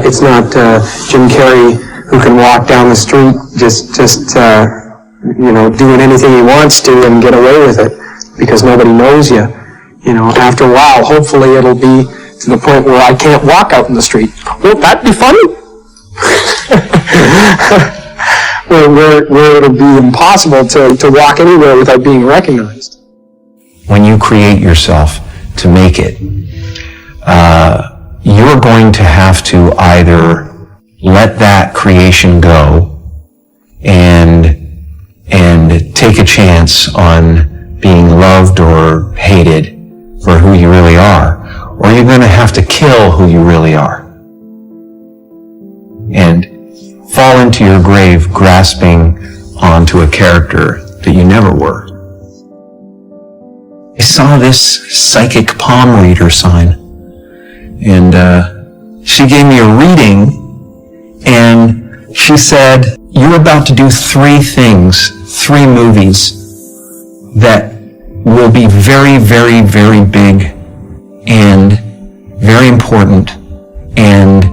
It's not Jim Carrey who can walk down the street just doing anything he wants to and get away with it because nobody knows you. After a while, hopefully it'll be to the point where I can't walk out in the street. Won't that be funny? where it'll be impossible to walk anywhere without being recognized. When you create yourself to make it, you're going to have to either let that creation go and take a chance on being loved or hated for who you really are, or you're going to have to kill who you really are and fall into your grave grasping onto a character that you never were. I saw this psychic palm reader sign, and she gave me a reading, and she said, you're about to do 3 movies that will be very, very, very big and very important, and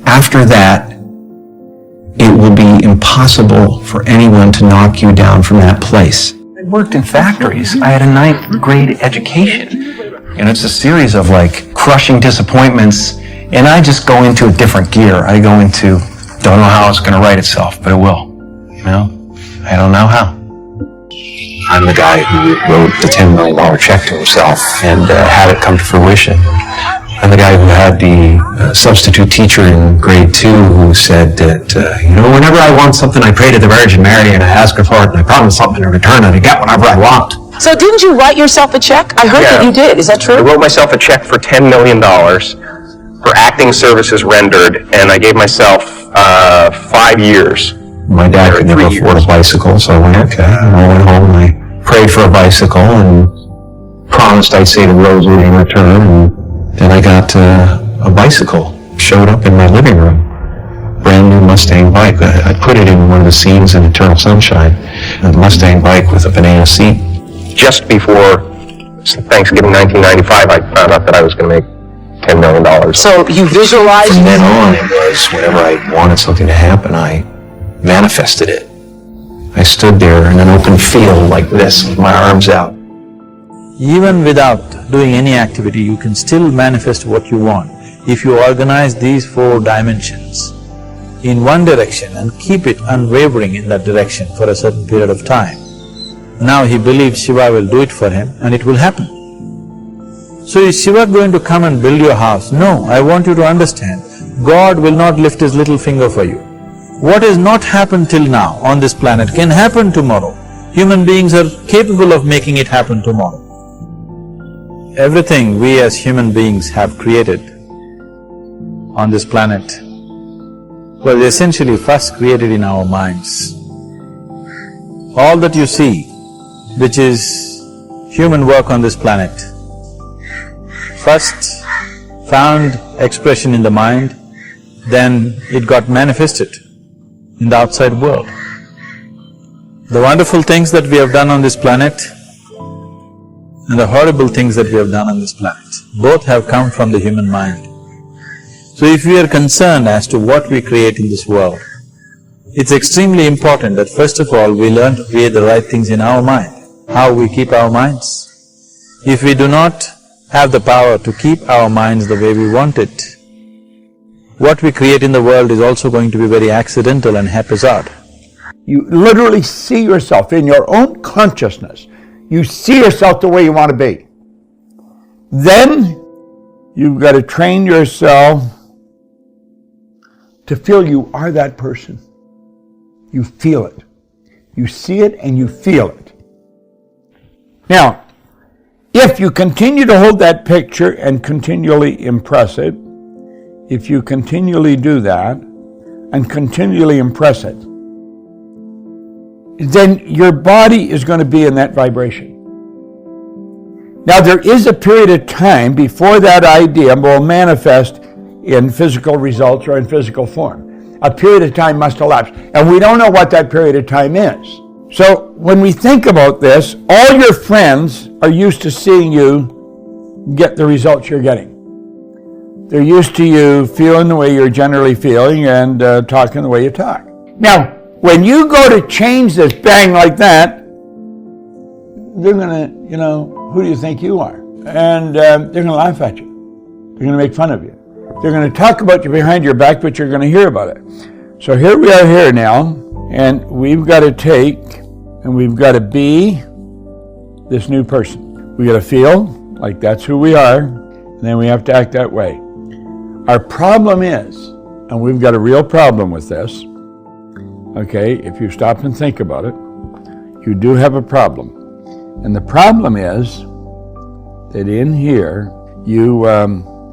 after that, it will be impossible for anyone to knock you down from that place. I worked in factories. I had a 9th grade education. And it's a series of crushing disappointments, and I just go into a different gear. I go into, don't know how it's going to write itself, but it will. I don't know how. I'm the guy who wrote the $10 million check to himself and had it come to fruition. I'm the guy who had the substitute teacher in grade 2 who said that, whenever I want something, I pray to the Virgin Mary and I ask her for it and I promise something in return and I get whatever I want. So didn't you write yourself a check? I heard that you did. Is that true? I wrote myself a check for $10 million for acting services rendered, and I gave myself 5 years. My dad could never afford a bicycle, so I went, okay. And I went home and I prayed for a bicycle and promised I'd say the rosary in return, and then I got a bicycle. Showed up in my living room. Brand new Mustang bike. I put it in one of the scenes in Eternal Sunshine. A Mustang bike with a banana seat. Just before Thanksgiving 1995, I found out that I was going to make $10 million. So you visualized... From then on, it was whenever I wanted something to happen, I manifested it. I stood there in an open field like this with my arms out. Even without doing any activity, you can still manifest what you want if you organize these 4 dimensions in one direction and keep it unwavering in that direction for a certain period of time. Now he believes Shiva will do it for him and it will happen. So is Shiva going to come and build your house? No, I want you to understand, God will not lift his little finger for you. What has not happened till now on this planet can happen tomorrow. Human beings are capable of making it happen tomorrow. Everything we as human beings have created on this planet was essentially first created in our minds. All that you see, which is human work on this planet, first found expression in the mind, then it got manifested in the outside world. The wonderful things that we have done on this planet and the horrible things that we have done on this planet, both have come from the human mind. So if we are concerned as to what we create in this world, it's extremely important that first of all we learn to create the right things in our mind. How we keep our minds. If we do not have the power to keep our minds the way we want it, what we create in the world is also going to be very accidental and haphazard. You literally see yourself in your own consciousness. You see yourself the way you want to be. Then you've got to train yourself to feel you are that person. You feel it. You see it and you feel it. Now, if you continue to hold that picture and continually impress it, if you continually do that and continually impress it, then your body is going to be in that vibration. Now, there is a period of time before that idea will manifest in physical results or in physical form. A period of time must elapse, and we don't know what that period of time is. So when we think about this, all your friends are used to seeing you get the results you're getting. They're used to you feeling the way you're generally feeling and talking the way you talk. Now, when you go to change this bang like that, they're gonna, who do you think you are? And they're gonna laugh at you. They're gonna make fun of you. They're gonna talk about you behind your back, but you're gonna hear about it. So here we are here now, and we've got to take and we've got to be this new person. We got to feel like that's who we are, and then we have to act that way. Our problem is, and we've got a real problem with this, okay, if you stop and think about it, you do have a problem. And the problem is that in here, you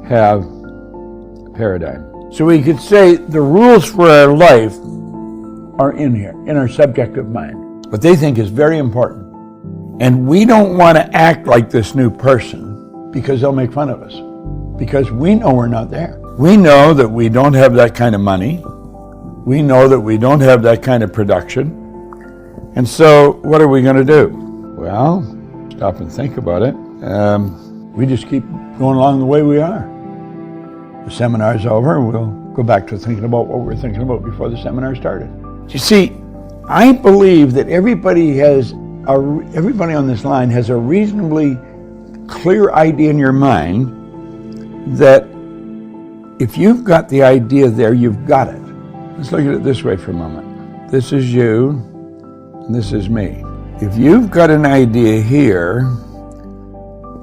have a paradigm. So we could say the rules for our life are in here, in our subjective mind. What they think is very important. And we don't want to act like this new person because they'll make fun of us. Because we know we're not there. We know that we don't have that kind of money. We know that we don't have that kind of production. And so what are we going to do? Well, stop and think about it. We just keep going along the way we are. The seminar's over, we'll go back to thinking about what we were thinking about before the seminar started. You see, I believe that everybody on this line has a reasonably clear idea in your mind that if you've got the idea there, you've got it. Let's look at it this way for a moment. This is you, and this is me. If you've got an idea here,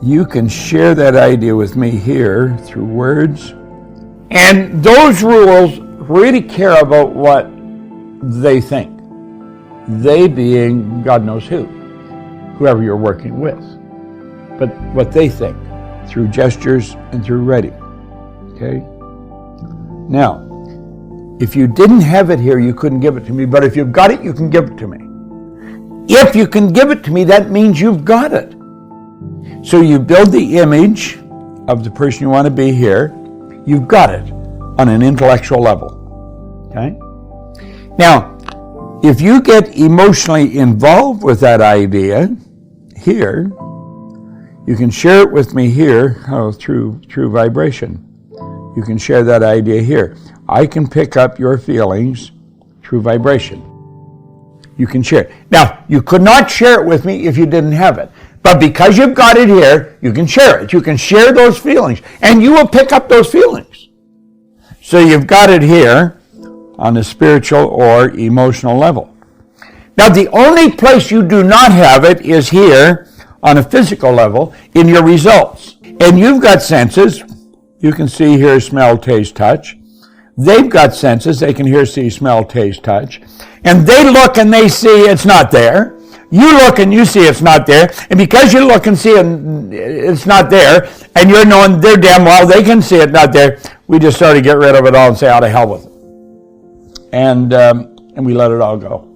you can share that idea with me here through words. And those rules really care about what they think. They being God knows who, whoever you're working with. But what they think through gestures and through writing. Okay? Now, if you didn't have it here, you couldn't give it to me. But if you've got it, you can give it to me. If you can give it to me, that means you've got it. So you build the image of the person you want to be here. You've got it on an intellectual level. Okay? Now, if you get emotionally involved with that idea here, you can share it with me here through vibration. You can share that idea here. I can pick up your feelings through vibration. You can share it. Now, you could not share it with me if you didn't have it. But because you've got it here, you can share it. You can share those feelings, and you will pick up those feelings. So you've got it here on a spiritual or emotional level. Now, the only place you do not have it is here on a physical level in your results. And you've got senses. You can see, hear, smell, taste, touch. They've got senses. They can hear, see, smell, taste, touch. And they look and they see it's not there. You look and you see it's not there. And because you look and see it's not there, and you're knowing they're damn well they can see it not there, we just sort of get rid of it all and say, out of hell with it. And we let it all go.